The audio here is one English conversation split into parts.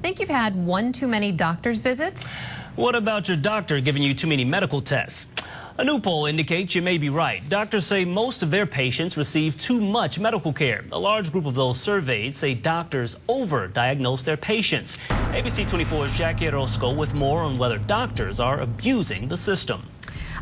Think you've had one too many doctor's visits? What about your doctor giving you too many medical tests? A new poll indicates you may be right. Doctors say most of their patients receive too much medical care. A large group of those surveyed say doctors overdiagnose their patients. ABC 24's Jackie Orozco with more on whether doctors are abusing the system.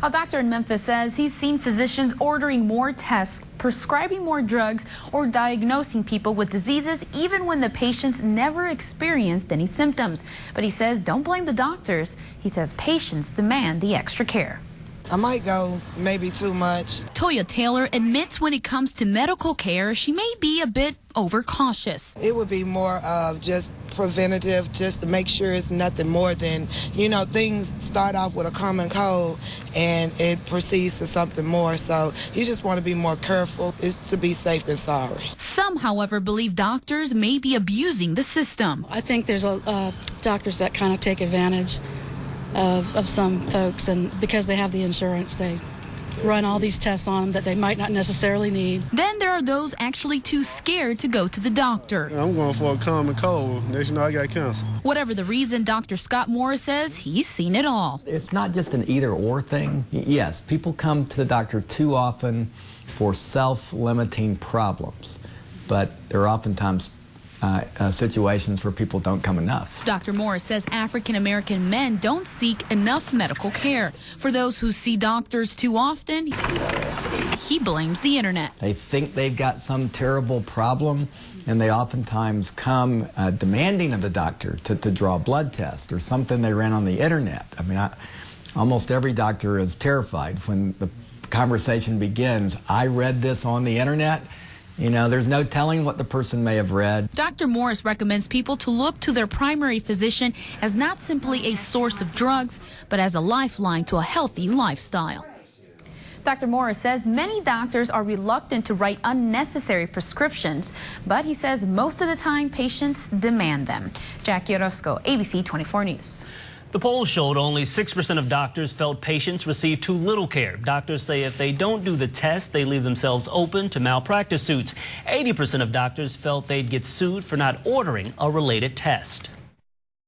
A doctor in Memphis says he's seen physicians ordering more tests, prescribing more drugs, or diagnosing people with diseases even when the patients never experienced any symptoms. But he says don't blame the doctors. He says patients demand the extra care. I might go maybe too much. Toya Taylor admits when it comes to medical care, she may be a bit overcautious. It would be more of just preventative, just to make sure it's nothing more than, things start off with a common cold and it proceeds to something more. So you just want to be more careful. It's to be safe than sorry. Some, however, believe doctors may be abusing the system. I think there's doctors that kind of take advantage of some folks, and because they have the insurance, they run all these tests on them that they might not necessarily need. Then there are those actually too scared to go to the doctor. I'm going for a common cold. Next you know, I got cancer. Whatever the reason, Dr. Scott Morris says he's seen it all. It's not just an either-or thing. Yes, people come to the doctor too often for self-limiting problems, but there are oftentimes situations where people don't come enough. Dr. Morris says African-American men don't seek enough medical care. For those who see doctors too often, he blames the internet. They think they've got some terrible problem, and they oftentimes come demanding of the doctor to draw a blood test or something they ran on the internet. I mean, almost every doctor is terrified when the conversation begins. I read this on the internet. There's no telling what the person may have read. Dr. Morris recommends people to look to their primary physician as not simply a source of drugs, but as a lifeline to a healthy lifestyle. Dr. Morris says many doctors are reluctant to write unnecessary prescriptions, but he says most of the time patients demand them. Jackie Orozco, ABC 24 News. The poll showed only 6% of doctors felt patients receive too little care. Doctors say if they don't do the test, they leave themselves open to malpractice suits. 80% of doctors felt they'd get sued for not ordering a related test.